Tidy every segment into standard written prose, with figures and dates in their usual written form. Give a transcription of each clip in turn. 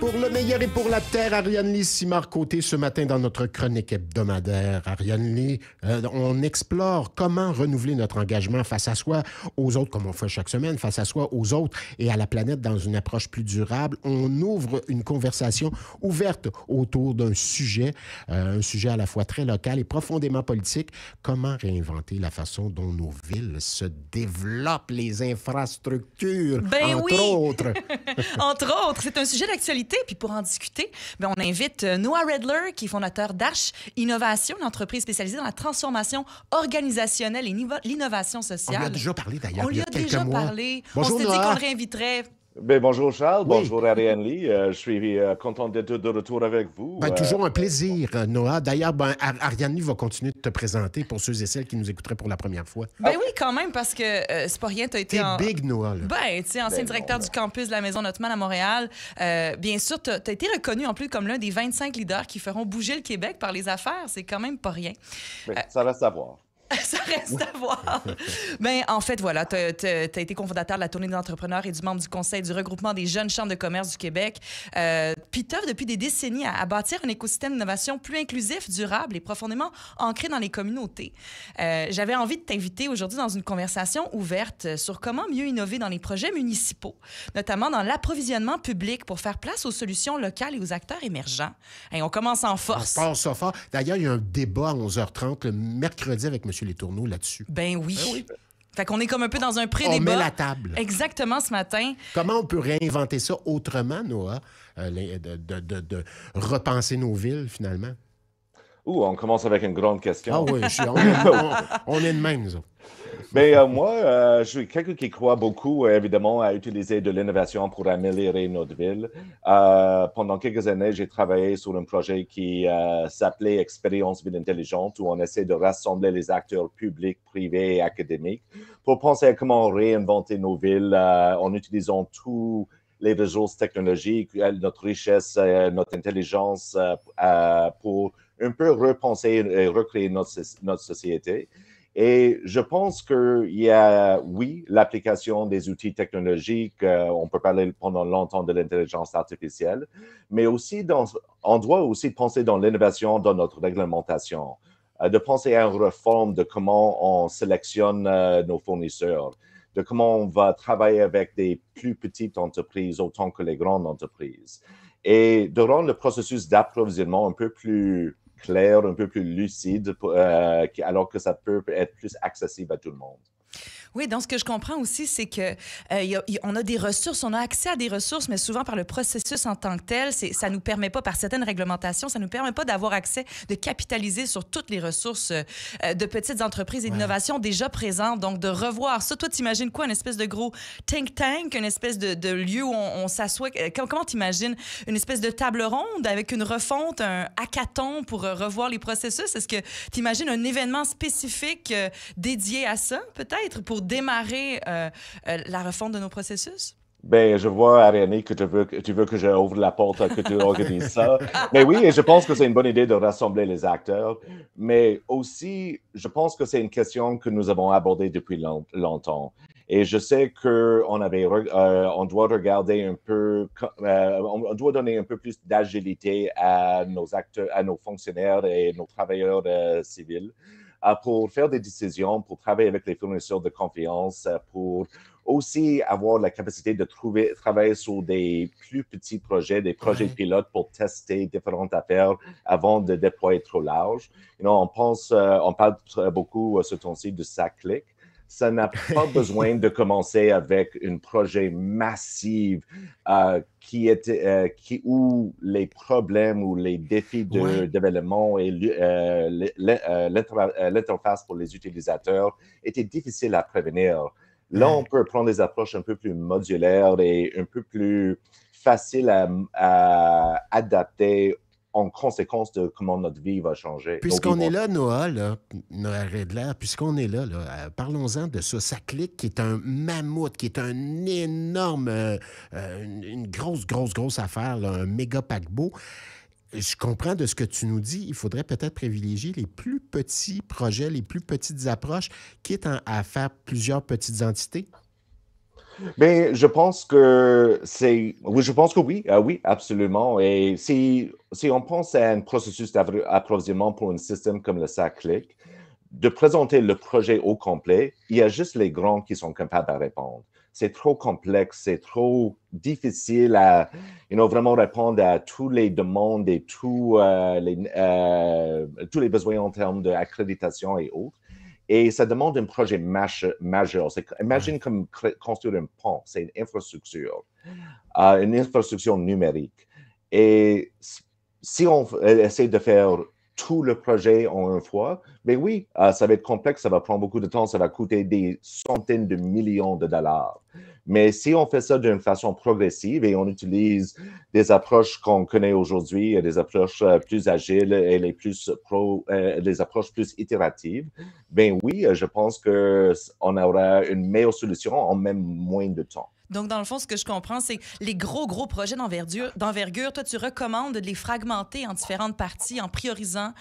Pour le meilleur et pour la terre, Ariane Lee, Simard Côté, ce matin dans notre chronique hebdomadaire. Ariane Lee, on explore comment renouveler notre engagement face à soi, aux autres, comme on fait chaque semaine, face à soi, aux autres et à la planète dans une approche plus durable. On ouvre une conversation ouverte autour d'un sujet, un sujet à la fois très local et profondément politique. Comment réinventer la façon dont nos villes se développent, les infrastructures, entre autres. Entre autres, c'est un sujet d'actualité. Puis pour en discuter, on invite Noah Redler, qui est fondateur d'Arche Innovation, une entreprise spécialisée dans la transformation organisationnelle et l'innovation sociale. On lui a déjà parlé d'ailleurs. On lui a déjà parlé. Bonjour, on s'est dit qu'on le réinviterait. Ben, bonjour Charles, bonjour Ariane Lee. Je suis content d'être de retour avec vous. Toujours un plaisir, Noah. D'ailleurs, Ariane Lee va continuer de te présenter pour ceux et celles qui nous écouteraient pour la première fois. Oui, quand même, parce que c'est pas rien, tu as été... T'es big, Noah. Ancien directeur du campus de la Maison Notman à Montréal. Bien sûr, tu as été reconnu en plus comme l'un des 25 leaders qui feront bouger le Québec par les affaires. C'est quand même pas rien. Ça reste à voir. Ça reste à voir. En fait, voilà, tu as été cofondateur de la Tournée des entrepreneurs et du membre du Conseil du regroupement des jeunes chambres de commerce du Québec. Puis tu depuis des décennies à bâtir un écosystème d'innovation plus inclusif, durable et profondément ancré dans les communautés. J'avais envie de t'inviter aujourd'hui dans une conversation ouverte sur comment mieux innover dans les projets municipaux, notamment dans l'approvisionnement public pour faire place aux solutions locales et aux acteurs émergents. On commence en force. On part ça fort. D'ailleurs, il y a un débat à 11h30 le mercredi avec M. Letourneau là-dessus. Ben oui. Fait qu'on est comme un peu dans un pré-débat. On met la table. Exactement, ce matin. Comment on peut réinventer ça autrement, Noah, de repenser nos villes, finalement? On commence avec une grande question. Ah oui, on est de même, nous autres. Moi, je suis quelqu'un qui croit beaucoup, évidemment, à utiliser de l'innovation pour améliorer notre ville. Pendant quelques années, j'ai travaillé sur un projet qui s'appelait Expérience Ville Intelligente, où on essaie de rassembler les acteurs publics, privés et académiques pour penser à comment réinventer nos villes en utilisant tous les ressources technologiques, notre richesse, notre intelligence pour un peu repenser et recréer notre société. Et je pense qu'il y a, oui, l'application des outils technologiques. On peut parler pendant longtemps de l'intelligence artificielle, mais aussi on doit aussi penser dans l'innovation dans notre réglementation, de penser à une réforme de comment on sélectionne nos fournisseurs, de comment on va travailler avec des plus petites entreprises autant que les grandes entreprises, et de rendre le processus d'approvisionnement un peu plus clair, un peu plus lucide, alors que ça peut être plus accessible à tout le monde. Oui, donc ce que je comprends aussi, c'est que on a des ressources, on a accès à des ressources, mais souvent par le processus en tant que tel, ça nous permet pas, par certaines réglementations, ça nous permet pas d'avoir accès, de capitaliser sur toutes les ressources de petites entreprises et d'innovation déjà présentes. Donc, de revoir ça. Toi, t'imagines quoi? Une espèce de gros think tank, une espèce de lieu où on s'assoit. Comment t'imagines? Une espèce de table ronde avec une refonte, un hackathon pour revoir les processus? Est-ce que t'imagines un événement spécifique dédié à ça, peut-être, pour démarrer la refonte de nos processus? Je vois, Ariane, que tu veux que j'ouvre la porte, que tu organises ça. Mais oui, et je pense que c'est une bonne idée de rassembler les acteurs. Mais aussi, je pense que c'est une question que nous avons abordée depuis longtemps. Et je sais on doit regarder un peu, on doit donner un peu plus d'agilité à nos acteurs, à nos fonctionnaires et nos travailleurs civils pour faire des décisions, pour travailler avec les fournisseurs de confiance, pour aussi avoir la capacité de travailler sur des plus petits projets, des projets pilotes pour tester différentes affaires avant de déployer trop large. On parle beaucoup ce temps-ci de SAC-Click. Ça n'a pas besoin de commencer avec un projet massif où les problèmes ou les défis de développement et l'interface pour les utilisateurs étaient difficiles à prévenir. Là, on peut prendre des approches un peu plus modulaires et un peu plus faciles à adapter en conséquence de comment notre vie va changer. Puisqu'on est là, Noah Redler, puisqu'on est là, parlons-en de ça. SAC-Click, qui est un mammouth, qui est un énorme, une grosse affaire, là, un méga paquebot. Je comprends de ce que tu nous dis, il faudrait peut-être privilégier les plus petits projets, les plus petites approches, quitte à faire plusieurs petites entités. Mais je pense que oui, je pense que oui, oui, absolument. Et si on pense à un processus d'approvisionnement pour un système comme le SACLIC, de présenter le projet au complet, il y a juste les grands qui sont capables de répondre. C'est trop complexe, c'est trop difficile à vraiment répondre à tous les demandes et tous les besoins en termes d'accréditation et autres. Et ça demande un projet majeur. Ouais. Imagine comme construire un pont, c'est une infrastructure numérique. Et si on essaie de faire tout le projet en une fois, ben oui, ça va être complexe, ça va prendre beaucoup de temps, ça va coûter des centaines de millions de dollars. Mais si on fait ça d'une façon progressive et on utilise des approches qu'on connaît aujourd'hui, des approches plus agiles et les approches plus itératives, ben oui, je pense qu'on aura une meilleure solution en même moins de temps. Donc, dans le fond, ce que je comprends, c'est les gros projets d'envergure, toi, tu recommandes de les fragmenter en différentes parties, en priorisant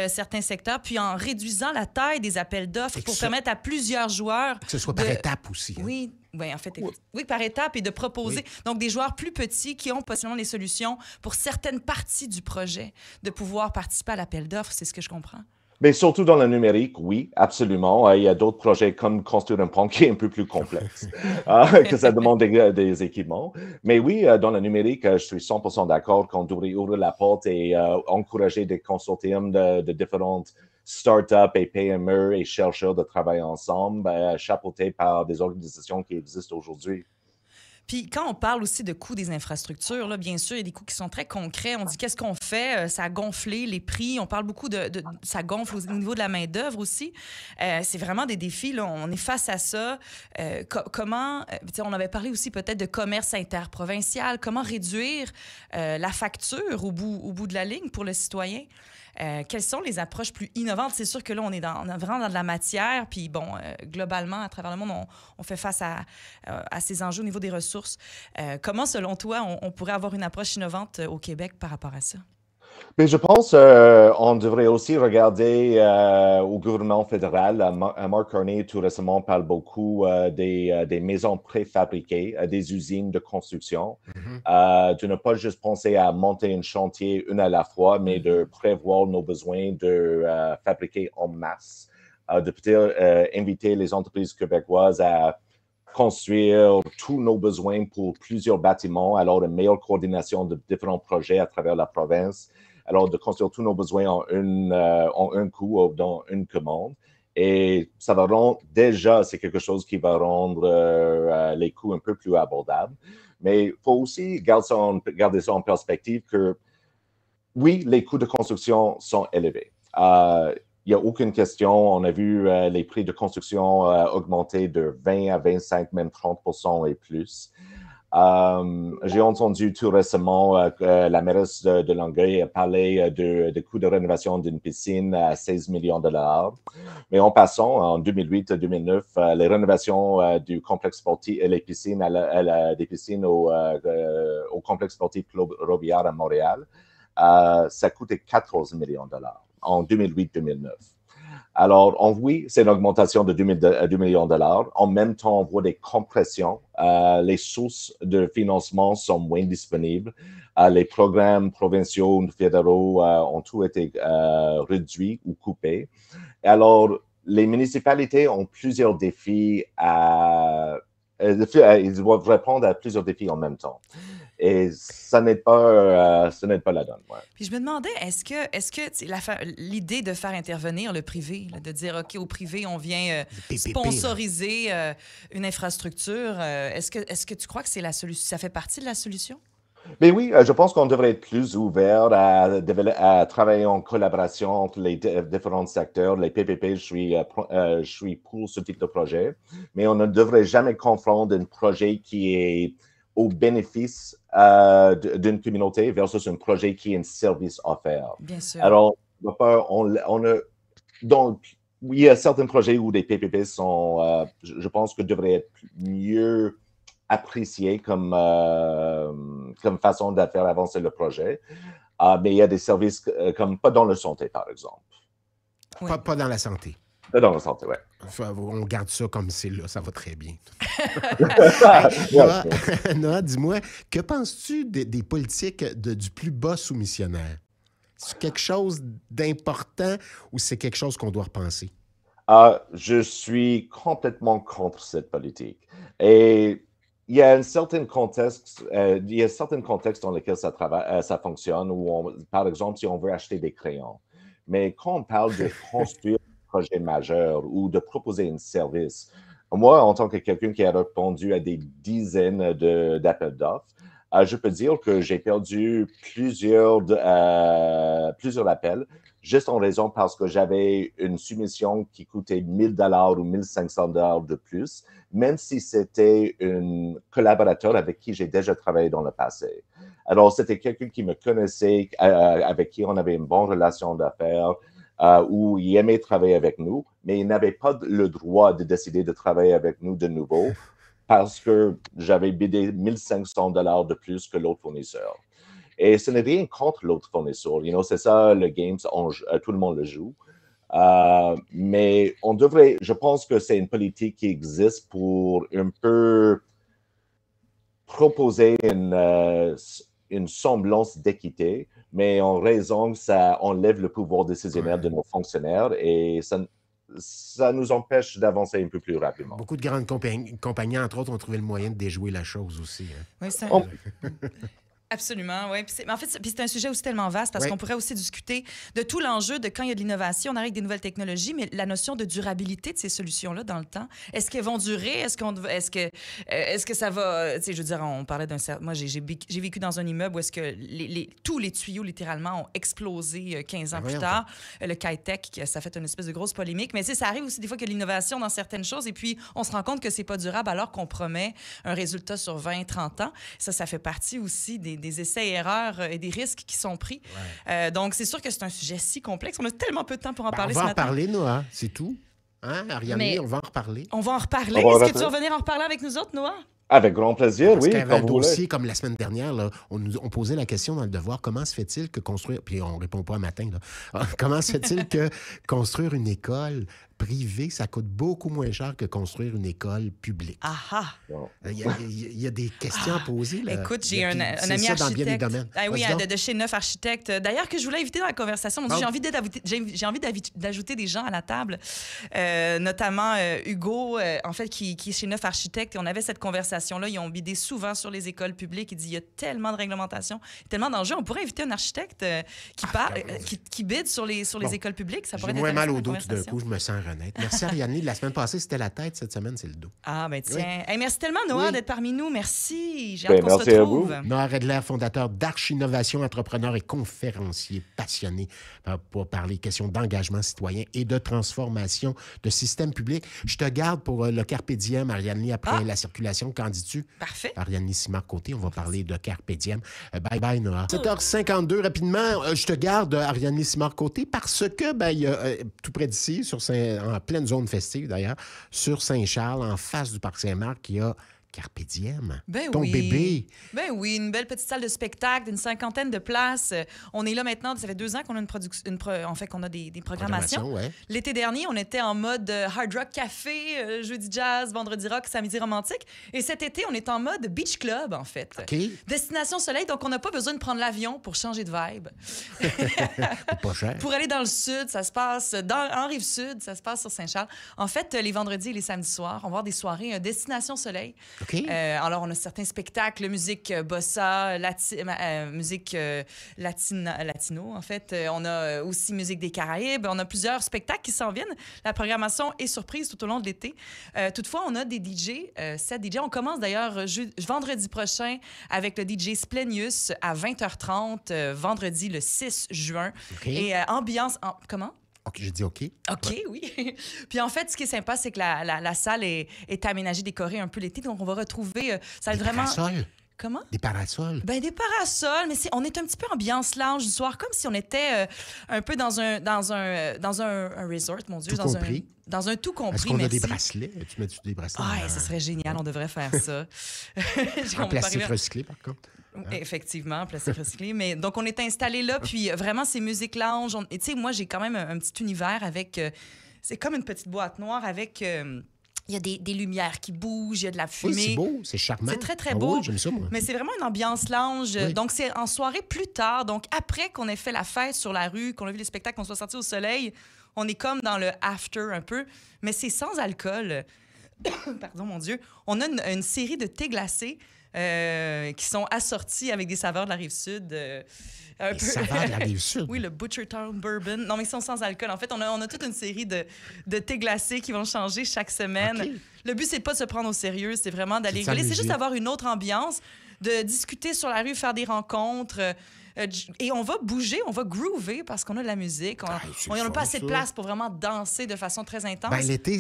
certains secteurs, puis en réduisant la taille des appels d'offres pour permettre à plusieurs joueurs Que ce soit par étapes aussi. Hein? Oui, en fait, oui, par étapes et de proposer. Oui. Donc, des joueurs plus petits qui ont possiblement des solutions pour certaines parties du projet, de pouvoir participer à l'appel d'offres, c'est ce que je comprends. Mais surtout dans le numérique, oui, absolument. Il y a d'autres projets comme construire un pont qui est un peu plus complexe, que ça demande des équipements. Mais oui, dans le numérique, je suis 100% d'accord qu'on devrait ouvrir la porte et encourager des consortiums de différentes startups et PME et chercheurs de travailler ensemble, chapeautés par des organisations qui existent aujourd'hui. Puis quand on parle aussi de coûts des infrastructures, là, bien sûr, il y a des coûts qui sont très concrets. On dit qu'est-ce qu'on fait? Ça a gonflé les prix. On parle beaucoup ça gonfle au niveau de la main-d'œuvre aussi. C'est vraiment des défis. Là. On est face à ça. Comment, on avait parlé aussi peut-être de commerce interprovincial. Comment réduire la facture au bout de la ligne pour le citoyen? Quelles sont les approches plus innovantes? C'est sûr que là, on est vraiment dans de la matière, puis bon, globalement, à travers le monde, on fait face à ces enjeux au niveau des ressources. Comment, selon toi, on pourrait avoir une approche innovante au Québec par rapport à ça? Mais je pense on devrait aussi regarder au gouvernement fédéral. Mark Carney, tout récemment, parle beaucoup des maisons préfabriquées, des usines de construction, Mhm. de ne pas juste penser à monter un chantier une à la fois, mais de prévoir nos besoins de fabriquer en masse, de peut-être inviter les entreprises québécoises à construire tous nos besoins pour plusieurs bâtiments, alors une meilleure coordination de différents projets à travers la province, alors de construire tous nos besoins en un coup ou dans une commande. Et ça va rendre, déjà, c'est quelque chose qui va rendre les coûts un peu plus abordables. Mais il faut aussi garder ça en perspective que, oui, les coûts de construction sont élevés. Il n'y a aucune question. On a vu les prix de construction augmenter de 20 à 25, même 30% et plus. J'ai entendu tout récemment que la mairesse de Longueuil a parlé de coûts de rénovation d'une piscine à 16 millions de dollars. Mais en passant, en 2008-2009, les rénovations du complexe sportif et les piscines, des piscines au complexe sportif Claude Robillard à Montréal, ça coûtait 14 millions de dollars en 2008-2009. Alors, oui, c'est une augmentation de 2 millions de dollars. En même temps, on voit des compressions. Les sources de financement sont moins disponibles. Les programmes provinciaux ou fédéraux ont tous été réduits ou coupés. Alors, les municipalités ont plusieurs défis ils doivent répondre à plusieurs défis en même temps. Et ça n'aide pas la donne. Ouais. Puis je me demandais, est-ce que l'idée de faire intervenir le privé, là, de dire, OK, au privé, on vient sponsoriser une infrastructure, est-ce que tu crois que c'est la solution? Ça fait partie de la solution? Mais oui, je pense qu'on devrait être plus ouvert à travailler en collaboration entre les différents secteurs. Les PPP, je suis pour ce type de projet, mais on ne devrait jamais confondre un projet qui est au bénéfice d'une communauté versus un projet qui est un service offert. Bien sûr. Alors, donc, il y a certains projets où des PPP sont, je pense que devraient être mieux apprécié comme façon de faire avancer le projet. Mais il y a des services comme pas dans le santé, par exemple. Oui. Pas dans la santé. Dans la santé, ouais. Enfin, on garde ça comme c'est là, ça va très bien. Ouais. Noah, dis-moi, que penses-tu des politiques du plus bas soumissionnaire? C'est quelque chose d'important ou c'est quelque chose qu'on doit repenser? Je suis complètement contre cette politique. Et il y a un certain contexte, dans lesquels ça fonctionne, par exemple, si on veut acheter des crayons. Mais quand on parle de construire un projet majeur ou de proposer un service, moi, en tant que quelqu'un qui a répondu à des dizaines d'appels d'offres, je peux dire que j'ai perdu plusieurs appels juste en raison parce que j'avais une soumission qui coûtait 1 000 $ ou 1 500 $ de plus, même si c'était un collaborateur avec qui j'ai déjà travaillé dans le passé. Alors, c'était quelqu'un qui me connaissait, avec qui on avait une bonne relation d'affaires, où il aimait travailler avec nous, mais il n'avait pas le droit de décider de travailler avec nous de nouveau parce que j'avais bidé 1 500 $ de plus que l'autre fournisseur. Et ce n'est rien contre l'autre fournisseur. C'est ça, le game, tout le monde le joue. Mais je pense que c'est une politique qui existe pour un peu proposer une semblance d'équité, mais en raison que ça enlève le pouvoir décisionnaire de nos fonctionnaires et ça nous empêche d'avancer un peu plus rapidement. Beaucoup de grandes compagnies, entre autres, ont trouvé le moyen de déjouer la chose aussi. Hein. Oui, ça. Absolument, oui. En fait, c'est un sujet aussi tellement vaste parce qu'on pourrait aussi discuter de tout l'enjeu de quand il y a de l'innovation, on arrive avec des nouvelles technologies, mais la notion de durabilité de ces solutions-là dans le temps. Est-ce qu'elles vont durer? Est-ce que ça va... Tu sais, je veux dire, on parlait d'un... Moi, j'ai vécu dans un immeuble où est-ce que tous les tuyaux, littéralement, ont explosé 15 ans plus tard. Le Kitech, ça fait une espèce de grosse polémique. Mais tu sais, ça arrive aussi des fois qu'il y a de l'innovation dans certaines choses et puis on se rend compte que c'est pas durable alors qu'on promet un résultat sur 20, 30 ans. Ça fait partie aussi des essais et erreurs et des risques qui sont pris. Ouais. Donc, c'est sûr que c'est un sujet si complexe. On a tellement peu de temps pour en parler ce matin. On va en parler, Noah, c'est tout. Hein, Ariane, on va en reparler. On va en reparler. Est-ce que tu vas venir en reparler avec nous autres, Noah? Avec grand plaisir, parce oui. Parce qu'il y avait un dossier, comme la semaine dernière, là, on posait la question dans le devoir, comment se fait-il que construire... Puis on ne répond pas un matin, là. Comment se fait-il que construire une école privée, ça coûte beaucoup moins cher que construire une école publique? Il y a des questions à poser. Là. Écoute, j'ai un ami architecte. Oui, de chez Neuf Architectes. D'ailleurs, que je voulais inviter dans la conversation. Mon Dieu, j'ai envie d'ajouter des gens à la table, notamment Hugo, en fait, qui est chez Neuf Architectes. Et on avait cette conversation-là. Ils ont bidé souvent sur les écoles publiques. Il dit, il y a tellement de réglementations, tellement d'enjeux. On pourrait inviter un architecte qui bide sur les écoles publiques. Ça pourrait être moins mal au dos tout d'un coup, je me sens renaître. Merci, Ariane. La semaine passée, c'était la tête. Cette semaine, c'est le dos. Ah, ben tiens. Hey, merci tellement, Noah, d'être parmi nous. Merci. J'ai hâte qu'on se retrouve. Noah Redler, fondateur d'Arch-Innovation, entrepreneur et conférencier passionné pour parler questions d'engagement citoyen et de transformation de systèmes publics. Je te garde pour le Carpe Diem, Ariane, après la circulation. Qu'en dis-tu? Parfait. Ariane Simard-Côté, on va parler de Carpe Diem. Bye-bye, Noah. 7h52, rapidement, je te garde, Ariane Simard-Côté, parce que, il y a tout près d'ici, en pleine zone festive d'ailleurs, sur Saint-Charles, en face du Parc Saint-Marc, il y a Carpe Diem, ton bébé. Ben oui, une belle petite salle de spectacle, une 50aine de places. On est là maintenant, ça fait 2 ans qu'on a qu'on a des programmations. Ouais. L'été dernier, on était en mode Hard Rock Café, jeudi jazz, vendredi rock, samedi romantique. Et cet été, on est en mode Beach Club, en fait. Okay. Destination soleil, donc on n'a pas besoin de prendre l'avion pour changer de vibe. Pas cher. Pour aller dans le sud, ça se passe en Rive-Sud, ça se passe sur Saint-Charles. En fait, les vendredis et les samedis soirs, on va avoir des soirées Destination soleil. Okay. Alors, on a certains spectacles, musique bossa, musique latino, en fait. On a aussi musique des Caraïbes. On a plusieurs spectacles qui s'en viennent. La programmation est surprise tout au long de l'été. Toutefois, on a des DJ, 7 DJ. On commence d'ailleurs vendredi prochain avec le DJ Splenius à 20h30, vendredi le 6 juin. Okay. Et ambiance... Comment? OK, j'ai dit OK. OK, ouais. Oui. Puis en fait, ce qui est sympa, c'est que la salle est aménagée, décorée un peu l'été. Donc, on va retrouver... ça va être vraiment... Parasols. Comment? Des parasols. Ben des parasols, mais on est un petit peu ambiance lounge du soir, comme si on était un peu dans un resort, mon Dieu. Tout compris. Dans un tout compris, Est-ce qu'on a des merci. bracelets? Tu mets des bracelets? Ah, ça serait génial, on devrait faire ça. En plastique recyclé, par contre. Effectivement, plastique recyclé. Mais donc, on est installé là, puis vraiment, c'est musique lounge. Tu sais, moi, j'ai quand même un petit univers avec c'est comme une petite boîte noire avec... il y a des lumières qui bougent, il y a de la fumée. Oui, c'est beau, c'est charmant. C'est très, très Ah beau. oui, j'aime ça, moi. Mais c'est vraiment une ambiance lounge. Oui. Donc, c'est en soirée plus tard. Donc, après qu'on ait fait la fête sur la rue, qu'on a vu les spectacles, qu'on soit sorti au soleil, on est comme dans le after un peu. Mais c'est sans alcool. Pardon, mon Dieu. On a une série de thés glacés qui sont assortis avec des saveurs de la Rive-Sud. Les saveurs de la Rive-Sud. Oui, le Butchertown Bourbon. Non, mais ils sont sans alcool. En fait, on a toute une série de thés glacés qui vont changer chaque semaine. OK. Le but, c'est pas de se prendre au sérieux, c'est vraiment d'aller C'est de rigoler. C'est s'amuser. juste d'avoir une autre ambiance, de discuter sur la rue, faire des rencontres. Et on va bouger, on va groover parce qu'on a de la musique. c'est On n'a fun, pas assez de ça. place pour vraiment danser de façon très intense. Ben, l'été,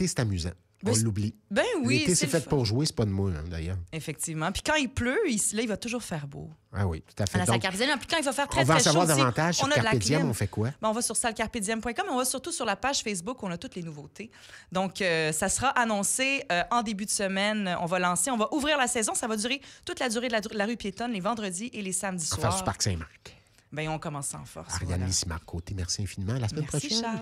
c'est amusant. Ben, On l'oublie. Ben oui, L'été, c'est le fait fun. pour jouer, c'est pas de moi, hein, d'ailleurs. Effectivement. Puis quand il pleut, là, il va toujours faire beau. Ah oui, tout à fait. À la salle Donc, Carpe Diem. Puis quand il va faire très, on va en très chaud savoir aussi, davantage sur on a de la Carpe Diem, clim. on fait quoi? Ben, on va sur sallecarpediem.com et on va surtout sur la page Facebook où on a toutes les nouveautés. Donc, ça sera annoncé en début de semaine. On va ouvrir la saison. Ça va durer toute la durée de la rue piétonne, les vendredis et les samedis On va faire soirs. du Parc Saint-Marc. Ben, on commence en force. Ariane voilà. Simard-Côté, merci infiniment. À la semaine Merci, prochaine. Charles.